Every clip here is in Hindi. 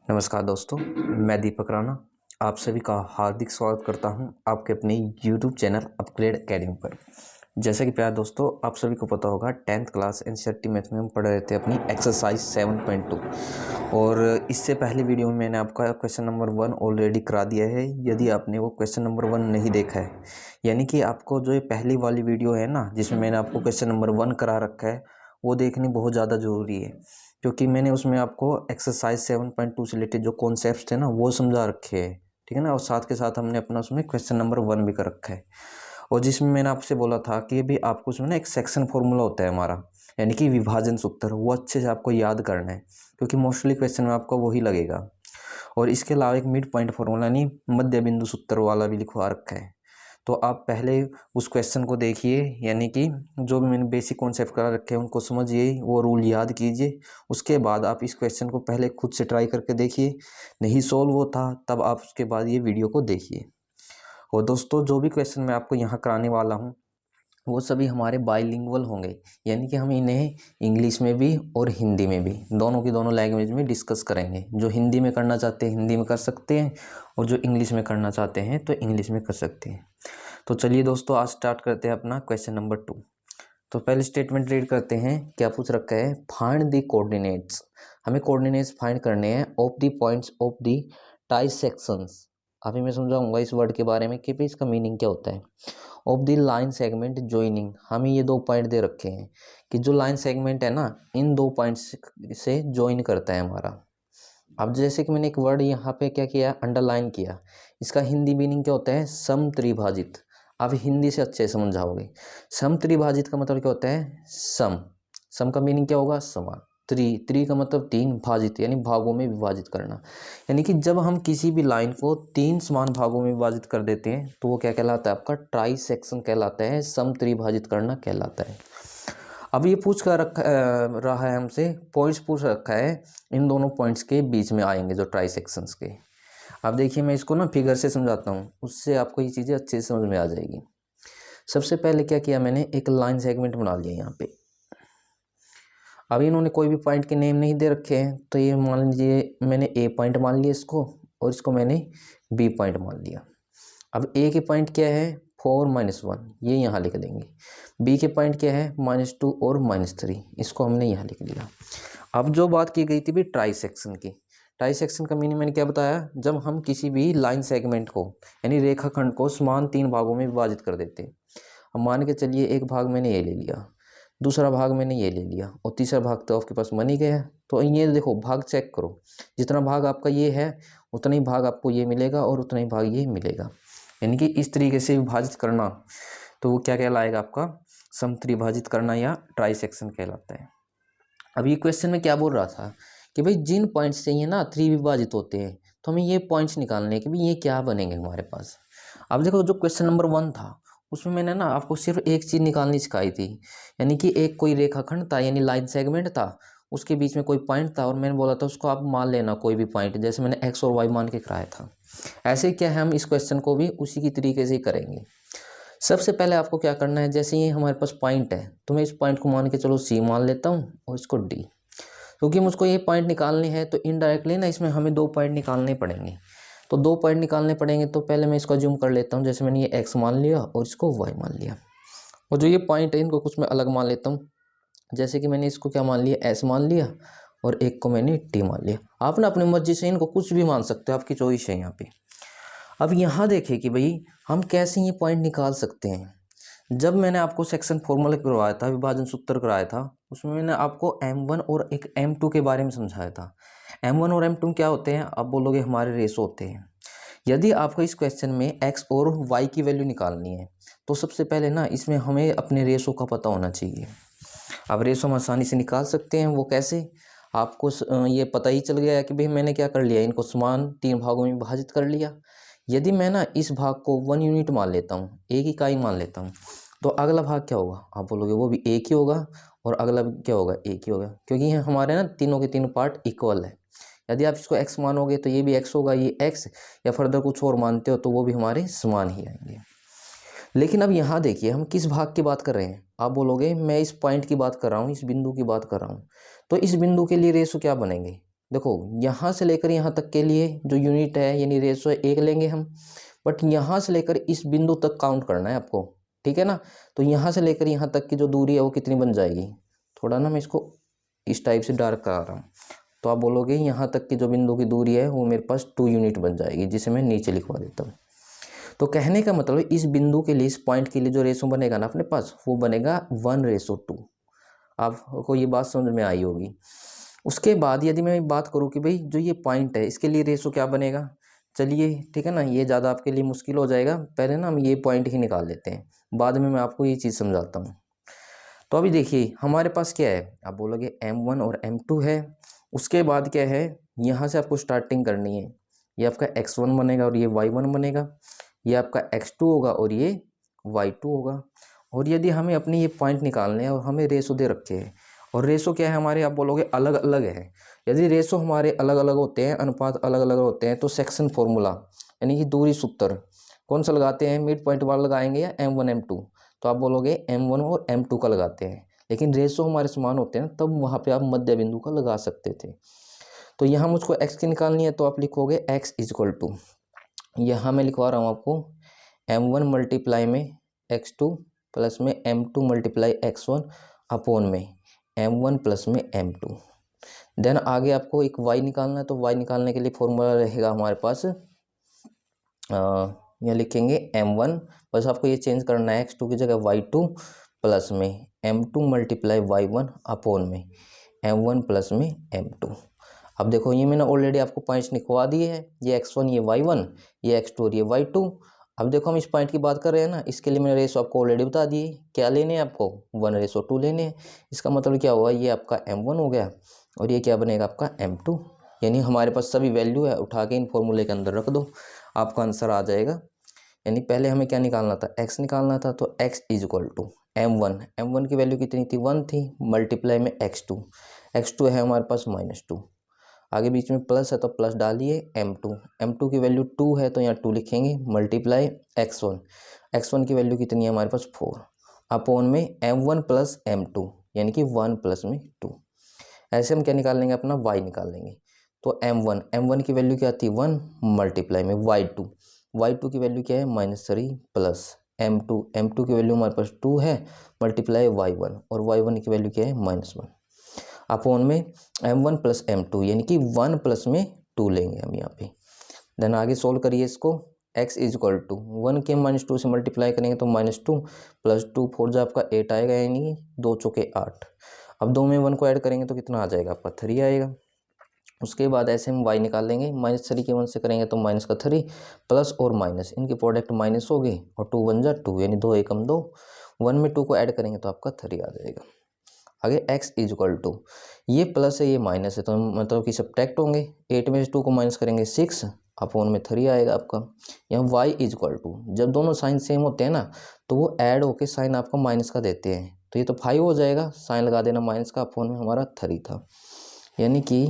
नमस्कार दोस्तों, मैं दीपक राणा आप सभी का हार्दिक स्वागत करता हूं आपके अपने YouTube चैनल अपग्रेड एकेडमी पर। जैसा कि प्यारे दोस्तों, आप सभी को पता होगा 10th क्लास एनसीईआरटी मैथ में हम पढ़ रहे थे अपनी एक्सरसाइज 7.2 और इससे पहले वीडियो में मैंने आपका क्वेश्चन नंबर 1 ऑलरेडी करा दिया है। यदि आपने वो क्वेश्चन नंबर 1 नहीं देखा है, यानी कि आपको जो ये पहली वाली वीडियो है ना, जिसमें मैंने आपको क्वेश्चन नंबर 1 करा रखा है, वो देखनी बहुत ज़्यादा ज़रूरी है, क्योंकि मैंने उसमें आपको एक्सरसाइज 7.2 से रिलेटेड जो कॉन्सेप्ट्स थे ना वो समझा रखे हैं, ठीक है ना। और साथ के साथ हमने अपना उसमें क्वेश्चन नंबर 1 भी कर रखा है, और जिसमें मैंने आपसे बोला था कि भी आपको उसमें ना एक सेक्शन फॉर्मूला होता है हमारा, यानी कि विभाजन सूत्र, वो अच्छे से आपको याद करना है, क्योंकि मोस्टली क्वेश्चन में आपको वही लगेगा। और इसके अलावा एक मिड पॉइंट फॉर्मूला यानी मध्य बिंदु सूत्र वाला भी लिखवा रखा है। तो आप पहले उस क्वेश्चन को देखिए, यानी कि जो भी मैंने बेसिक कॉन्सेप्ट करा रखे हैं उनको समझिए, वो रूल याद कीजिए। उसके बाद आप इस क्वेश्चन को पहले खुद से ट्राई करके देखिए, नहीं सॉल्व होता तब आप उसके बाद ये वीडियो को देखिए। और दोस्तों, जो भी क्वेश्चन मैं आपको यहाँ कराने वाला हूँ वो सभी हमारे बाइलिंगुअल होंगे, यानी कि हम इन्हें इंग्लिश में भी और हिंदी में भी, दोनों की दोनों लैंग्वेज में डिस्कस करेंगे। जो हिंदी में करना चाहते हैं हिंदी में कर सकते हैं, और जो इंग्लिश में करना चाहते हैं तो इंग्लिश में कर सकते हैं। तो चलिए दोस्तों, आज स्टार्ट करते हैं अपना क्वेश्चन नंबर 2। तो पहले स्टेटमेंट रीड करते हैं। क्या पूछ रखा है? Find the coordinates. हमें कोऑर्डिनेट्स फाइंड करने हैं of the points of the trisections. अभी मैं समझाऊंगा इस वर्ड के बारे में कि भी इसका मीनिंग क्या होता है। Of the line segment joining, हमें ये दो पॉइंट दे रखे हैं कि जो लाइन सेगमेंट है ना, इन दो पॉइंट्स से ज्वाइन करता है हमारा। अब जैसे कि मैंने एक वर्ड यहाँ पे क्या किया, अंडरलाइन किया, इसका हिंदी मीनिंग क्या होता है? समत्रिभाजित। आप हिंदी से अच्छे से समझाओगे। समत्रिभाजित का मतलब क्या होता है? सम। सम का मीनिंग क्या होगा? समान। त्रि का मतलब तीन, भाजित यानी भागों में विभाजित करना। यानी कि जब हम किसी भी लाइन को तीन समान भागों में विभाजित कर देते हैं तो वो क्या कहलाता है? आपका ट्राई सेक्शन कहलाता है, समत्रिभाजित करना कहलाता है। अब ये पूछ कर रहा है हमसे, पॉइंट्स पूछ रखा है, इन दोनों पॉइंट्स के बीच में आएंगे जो ट्राई सेक्शंस के। अब देखिए, मैं इसको ना फिगर से समझाता हूँ, उससे आपको ये चीज़ें अच्छे से समझ में आ जाएगी। सबसे पहले क्या किया मैंने, एक लाइन सेगमेंट बना लिया यहाँ पे। अब इन्होंने कोई भी पॉइंट के नेम नहीं दे रखे हैं, तो ये मान लीजिए मैंने ए पॉइंट मान लिया इसको, और इसको मैंने बी पॉइंट मान लिया। अब ए के पॉइंट क्या है? 4 -1, ये यहाँ लिख देंगे। बी के पॉइंट क्या है? -2 और -3, इसको हमने यहाँ लिख दिया। अब जो बात की गई थी भी ट्राई सेक्शन की, ट्राई सेक्शन का मीनिंग मैंने क्या बताया? जब हम किसी भी लाइन सेगमेंट को यानी रेखाखंड को समान तीन भागों में विभाजित कर देते हैं। अब मान के चलिए एक भाग मैंने ये ले लिया, दूसरा भाग मैंने ये ले लिया, और तीसरा भाग तो आपके पास बन ही गया है। तो ये देखो, भाग चेक करो, जितना भाग आपका ये है उतना ही भाग आपको ये मिलेगा और उतना ही भाग ये मिलेगा। यानी कि इस तरीके से विभाजित करना, तो वो क्या कहलाएगा? आपका समत्रिभाजित करना या ट्राई सेक्शन कहलाता है। अब ये क्वेश्चन में क्या बोल रहा था कि भाई जिन पॉइंट्स से ये ना त्रिविभाजित होते हैं, तो हमें ये पॉइंट्स निकालने हैं कि भाई ये क्या बनेंगे हमारे पास। अब देखो, जो क्वेश्चन नंबर 1 था उसमें मैंने ना आपको सिर्फ एक चीज़ निकालनी सिखाई थी, यानी कि एक कोई रेखाखंड था यानी लाइन सेगमेंट था, उसके बीच में कोई पॉइंट था, और मैंने बोला था उसको आप मान लेना कोई भी पॉइंट, जैसे मैंने एक्स और वाई मान के कराया था। ऐसे क्या है, हम इस क्वेश्चन को भी उसी की तरीके से ही करेंगे। सबसे पहले आपको क्या करना है, जैसे ये हमारे पास पॉइंट है तो मैं इस पॉइंट को मान के चलो सी मान लेता हूँ, और इसको डी। क्योंकि मुझको ये पॉइंट निकालने हैं तो इनडायरेक्टली ना इसमें हमें दो पॉइंट निकालने पड़ेंगे। तो दो पॉइंट निकालने पड़ेंगे, तो पहले मैं इसको जूम कर लेता हूँ। जैसे मैंने ये एक्स मान लिया और इसको वाई मान लिया, और जो ये पॉइंट है इनको कुछ मैं अलग मान लेता हूँ। जैसे कि मैंने इसको क्या मान लिया? एस मान लिया, और एक को मैंने टी मान लिया। आप ना अपनी मर्जी से इनको कुछ भी मान सकते हो, आपकी चॉइस है यहाँ पे। अब यहाँ देखिए कि भाई हम कैसे ये पॉइंट निकाल सकते हैं। जब मैंने आपको सेक्शन फॉर्मूला करवाया था, विभाजन सूत्र कराया था, उसमें मैंने आपको M1 और एक M2 के बारे में समझाया था। M1 और M2 क्या होते हैं? आप बोलोगे हमारे रेशो होते हैं। यदि आपको इस क्वेश्चन में x और y की वैल्यू निकालनी है, तो सबसे पहले ना इसमें हमें अपने रेशो का पता होना चाहिए। अब रेशो हम आसानी से निकाल सकते हैं। वो कैसे? आपको ये पता ही चल गया है कि भाई मैंने क्या कर लिया, इनको समान तीन भागों में विभाजित कर लिया। यदि मैं ना इस भाग को 1 यूनिट मान लेता हूँ, एक इकाई मान लेता हूँ, तो अगला भाग क्या होगा? आप बोलोगे वो भी एक ही होगा, और अगला भी क्या होगा? एक ही होगा, क्योंकि ये हमारे ना तीनों के तीनों पार्ट इक्वल है। यदि आप इसको x मानोगे तो ये भी x होगा, ये x, या फर्दर कुछ और मानते हो तो वो भी हमारे समान ही आएंगे। लेकिन अब यहाँ देखिए, हम किस भाग की बात कर रहे हैं? आप बोलोगे मैं इस पॉइंट की बात कर रहा हूँ, इस बिंदु की बात कर रहा हूँ। तो इस बिंदु के लिए रेशो क्या बनेंगे? देखो यहाँ से लेकर यहाँ तक के लिए जो यूनिट है यानी रेशो है 1 लेंगे हम, बट यहाँ से लेकर इस बिंदु तक काउंट करना है आपको, ठीक है ना। तो यहाँ से लेकर यहाँ तक की जो दूरी है वो कितनी बन जाएगी, थोड़ा ना मैं इसको इस टाइप से डार्क करा रहा हूँ, तो आप बोलोगे यहाँ तक की जो बिंदु की दूरी है वो मेरे पास 2 यूनिट बन जाएगी, जिसे मैं नीचे लिखवा देता हूँ। तो कहने का मतलब इस बिंदु के लिए, इस पॉइंट के लिए जो रेशो बनेगा ना अपने पास, वो बनेगा 1:2। आपको ये बात समझ में आई होगी। उसके बाद यदि मैं बात करूँ कि भाई जो ये पॉइंट है इसके लिए रेशो क्या बनेगा, चलिए ठीक है ना, ये ज़्यादा आपके लिए मुश्किल हो जाएगा, पहले ना हम ये पॉइंट ही निकाल लेते हैं, बाद में मैं आपको ये चीज़ समझाता हूँ। तो अभी देखिए हमारे पास क्या है, आप बोलोगे M1 और M2 है। उसके बाद क्या है, यहाँ से आपको स्टार्टिंग करनी है, ये आपका X1 बनेगा और ये Y1 बनेगा, ये आपका X2 होगा और ये Y2 होगा। और यदि हमें अपनी ये पॉइंट निकालने हैं और हमें रेशो दे रखे हैं, और रेशो क्या है हमारे, आप बोलोगे अलग अलग है। यदि रेशो हमारे अलग अलग होते हैं, अनुपात अलग अलग होते हैं, तो सेक्शन फॉर्मूला यानी कि दूरी सूत्र कौन सा लगाते हैं, मिड पॉइंट वाला लगाएंगे या M1 M2, तो आप बोलोगे M1 और M2 का लगाते हैं। लेकिन रेशो हमारे समान होते हैं तब वहाँ पे आप मध्य बिंदु का लगा सकते थे। तो यहाँ मुझको x की निकालनी है, तो आप लिखोगे x इजक्वल टू, यहाँ मैं लिखवा रहा हूँ आपको M1 मल्टीप्लाई में x2 प्लस में M2 मल्टीप्लाई x1 अपॉन में M1 प्लस में M2। देन आगे आपको एक y निकालना है, तो y निकालने के लिए फॉर्मूला रहेगा हमारे पास, यहाँ लिखेंगे M1, बस आपको ये चेंज करना है, x2 की जगह y2 प्लस में M2 मल्टीप्लाई y1 अपॉन में M1 प्लस में M2। अब देखो ये मैंने ऑलरेडी आपको पॉइंट्स लिखवा दिए हैं, ये x1 ये y1 ये x2 और ये y2। अब देखो हम इस पॉइंट की बात कर रहे हैं ना, इसके लिए मैंने रेशो आपको ऑलरेडी बता दी, क्या लेने हैं आपको 1:2 लेने हैं। इसका मतलब क्या हुआ, ये आपका M1 हो गया और ये क्या बनेगा आपका M2। यानी हमारे पास सभी वैल्यू है, उठा के इन फॉर्मूले के अंदर रख दो, आपका आंसर आ जाएगा। यानी पहले हमें क्या निकालना था, x निकालना था, तो x इजक्वल टू M1 की वैल्यू कितनी थी, 1 थी, मल्टीप्लाई में x2 है हमारे पास -2, आगे बीच में प्लस है तो प्लस डालिए, M2 की वैल्यू 2 है तो यहाँ 2 लिखेंगे, मल्टीप्लाई x1 की वैल्यू कितनी है हमारे पास 4 अपॉन में M1 प्लस M2 यानी कि 1 प्लस में 2। ऐसे हम क्या निकाल लेंगे, अपना y निकाल लेंगे। तो M1 की वैल्यू क्या थी 1 मल्टीप्लाई में y2 की वैल्यू क्या है -3 प्लस M2 की वैल्यू हमारे पास 2 है, मल्टीप्लाई y1 और y1 की वैल्यू क्या है -1 अपॉन में M1 प्लस M2 यानी कि 1 प्लस में 2 लेंगे हम यहाँ पे। देन आगे सोल्व करिए इसको, x इजक्वल टू 1 के -2 से मल्टीप्लाई करेंगे तो -2 प्लस 2 4 जो आपका 8 आएगा, यानी 2 चौके 8। अब 2 में 1 को ऐड करेंगे तो कितना आ जाएगा आपका 3 आएगा। उसके बाद ऐसे हम y निकाल लेंगे, -3 के 1 से करेंगे तो -3 प्लस और माइनस इनके प्रोडक्ट माइनस हो गए और 2 1 जा 2 यानी 2 एकम 2, 1 में 2 को ऐड करेंगे तो आपका 3 आ जाएगा। आगे x इजक्वल टू, ये प्लस है ये माइनस है तो मतलब कि सब्ट्रैक्ट होंगे, 8 में से 2 को माइनस करेंगे 6 अपॉन में 3 आएगा आपका। यहाँ y इजक्वल टू, जब दोनों साइन सेम होते हैं ना तो वो ऐड होके साइन आपका माइनस का देते हैं, तो ये तो 5 हो जाएगा, साइन लगा देना माइनस का, अपॉन में हमारा 3 था। यानी कि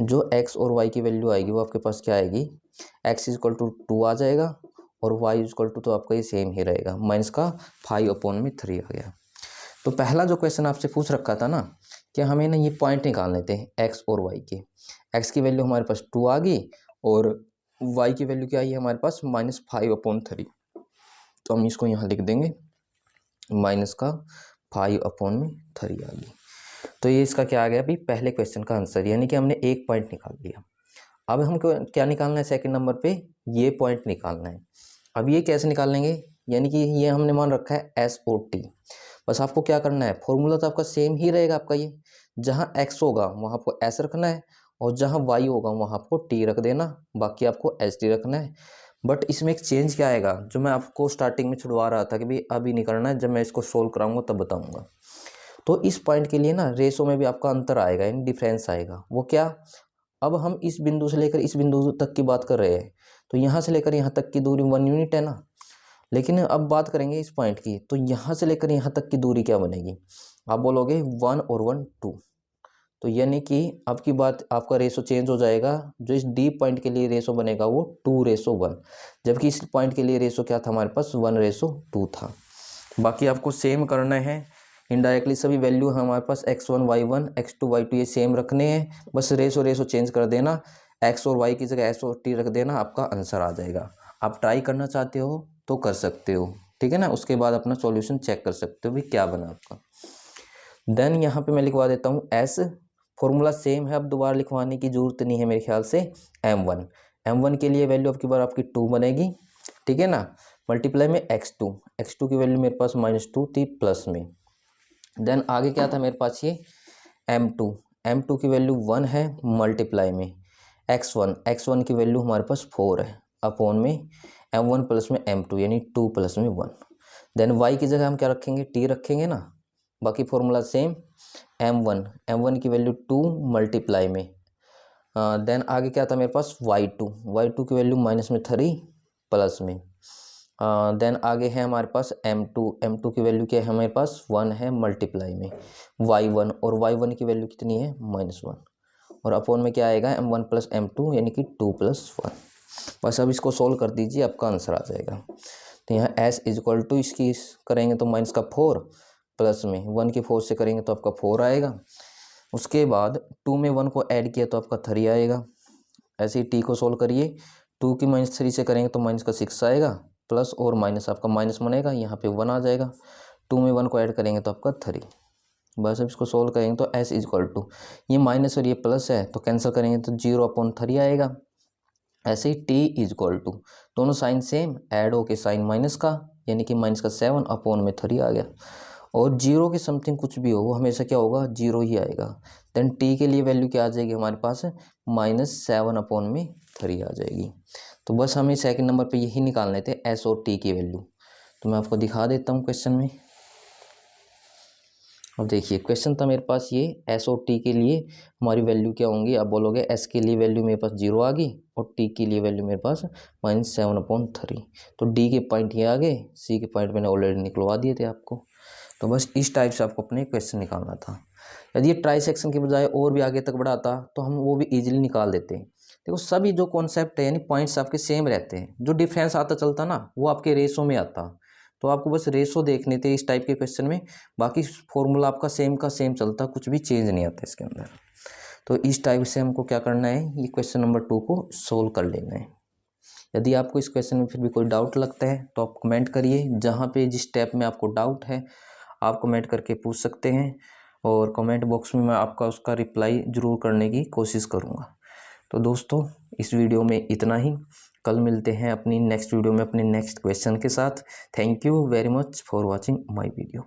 जो x और y की वैल्यू आएगी वो आपके पास क्या आएगी, x इजक्वल टू 2 आ जाएगा और y इजक्वल टू तो आपका ये सेम ही रहेगा, माइनस का 5 अपॉन में 3 आ गया। तो पहला जो क्वेश्चन आपसे पूछ रखा था ना कि हमें ना ये पॉइंट निकालने थे x और y के, x की वैल्यू हमारे पास 2 आ गई और y की वैल्यू क्या आई है हमारे पास -5 अपॉन 3, तो हम इसको यहाँ लिख देंगे माइनस का 5 अपॉन में 3 आ गई। तो ये इसका क्या आ गया अभी पहले क्वेश्चन का आंसर, यानी कि हमने एक पॉइंट निकाल लिया। अब हमको क्या निकालना है सेकंड नंबर पे, ये पॉइंट निकालना है। अब ये कैसे निकालेंगे, यानी कि ये हमने मान रखा है एस ओ टी, बस आपको क्या करना है, फॉर्मूला तो आपका सेम ही रहेगा आपका, ये जहाँ x होगा वहाँ आपको s रखना है और जहाँ y होगा वहाँ आपको t रख देना, बाकी आपको एच टी रखना है। बट इसमें एक चेंज क्या आएगा, जो मैं आपको स्टार्टिंग में छुड़वा रहा था कि भाई अभी नहीं करना है, जब मैं इसको सोल्व कराऊंगा तब बताऊंगा। तो इस पॉइंट के लिए ना रेशो में भी आपका अंतर आएगा, यानी डिफरेंस आएगा। वो क्या, अब हम इस बिंदु से लेकर इस बिंदु तक की बात कर रहे हैं, तो यहाँ से लेकर यहाँ तक की दूरी 1 यूनिट है ना, लेकिन अब बात करेंगे इस पॉइंट की, तो यहाँ से लेकर यहाँ तक की दूरी क्या बनेगी, आप बोलोगे 1 और 1 2, तो यानी कि अब की बात आपका रेशो चेंज हो जाएगा, जो इस डी पॉइंट के लिए रेशो बनेगा वो 2:1, जबकि इस पॉइंट के लिए रेशो क्या था हमारे पास 1:2 था। बाकी आपको सेम करना है, इनडायरेक्टली सभी वैल्यू हमारे पास x1 y1 x2 y2 ये सेम रखने हैं, बस रेशो चेंज कर देना, x और y की जगह s और t रख देना, आपका आंसर आ जाएगा। आप ट्राई करना चाहते हो तो कर सकते हो, ठीक है ना। उसके बाद अपना सॉल्यूशन चेक कर सकते हो भी क्या बना आपका। देन यहाँ पे मैं लिखवा देता हूँ s, फॉर्मूला सेम है, अब दोबारा लिखवाने की जरूरत नहीं है मेरे ख्याल से। m1 के लिए वैल्यू आपकी बार आपकी 2 बनेगी, ठीक है ना, मल्टीप्लाई में x2 की वैल्यू मेरे पास -2 थी प्लस में। देन आगे क्या था मेरे पास ये m2 की वैल्यू 1 है, मल्टीप्लाई में x1 की वैल्यू हमारे पास 4 है, अपॉन में m1 प्लस में m2 यानी 2 प्लस में 1। देन y की जगह हम क्या रखेंगे, t रखेंगे ना, बाकी फॉर्मूला सेम। m1 की वैल्यू 2 मल्टीप्लाई में, देन आगे क्या था मेरे पास y2 की वैल्यू -3 प्लस में। देन आगे है हमारे पास m2 की वैल्यू क्या है हमारे पास 1 है, मल्टीप्लाई में y1, और y1 की वैल्यू कितनी है -1, और अपॉन में क्या आएगा m1 प्लस m2 यानी कि 2 + 1। बस अब इसको सोल्व कर दीजिए, आपका आंसर आ जाएगा। तो यहाँ s इक्वल टू इसकी करेंगे तो -4 प्लस में 1 की 4 से करेंगे तो आपका 4 आएगा। उसके बाद 2 में 1 को ऐड किया तो आपका 3 आएगा। ऐसे ही t को सोल्व करिए, 2 की -3 से करेंगे तो -6 आएगा, प्लस और माइनस आपका माइनस बनेगा, यहाँ पे 1 आ जाएगा। 2 में 1 को ऐड करेंगे तो आपका 3। बस अब इसको सोल्व करेंगे तो s इक्वल टू, ये माइनस और ये प्लस है तो कैंसिल करेंगे तो 0/3 आएगा। ऐसे ही t इक्वल टू, दोनों साइन सेम, ऐड होके साइन माइनस का यानी कि -7 अपॉन में 3 आ गया। और 0 के समथिंग कुछ भी हो वो हमेशा क्या होगा, 0 ही आएगा। देन t के लिए वैल्यू क्या आ जाएगी हमारे पास, -7 अपॉन में 3 आ जाएगी। तो बस हमें सेकंड नंबर पे यही निकालने थे s और t की वैल्यू। तो मैं आपको दिखा देता हूँ क्वेश्चन में। अब देखिए क्वेश्चन था मेरे पास ये, s और t के लिए हमारी वैल्यू क्या होंगी। आप बोलोगे s के लिए वैल्यू मेरे पास 0 आ गई और t के लिए वैल्यू मेरे पास -7/3। तो d के पॉइंट ये आ गए, c के पॉइंट मैंने ऑलरेडी निकलवा दिए थे आपको। तो बस इस टाइप से आपको अपने क्वेश्चन निकालना था। यदि ये ट्राई सेक्शन के बजाय और भी आगे तक बढ़ाता तो हम वो भी इजीली निकाल देते हैं। देखो सभी जो कॉन्सेप्ट है यानी पॉइंट्स आपके सेम रहते हैं, जो डिफरेंस आता चलता ना वो आपके रेशो में आता। तो आपको बस रेशो देखने थे इस टाइप के क्वेश्चन में, बाकी फॉर्मूला आपका सेम का सेम चलता, कुछ भी चेंज नहीं आता इसके अंदर। तो इस टाइप से हमको क्या करना है, ये क्वेश्चन नंबर 2 को सोल्व कर लेना है। यदि आपको इस क्वेश्चन में फिर भी कोई डाउट लगता है तो आप कमेंट करिए, जहाँ पे जिस स्टेप में आपको डाउट है आप कमेंट करके पूछ सकते हैं, और कमेंट बॉक्स में मैं आपका उसका रिप्लाई ज़रूर करने की कोशिश करूँगा। तो दोस्तों इस वीडियो में इतना ही, कल मिलते हैं अपनी नेक्स्ट वीडियो में अपने नेक्स्ट क्वेश्चन के साथ। Thank you very much for watching my video.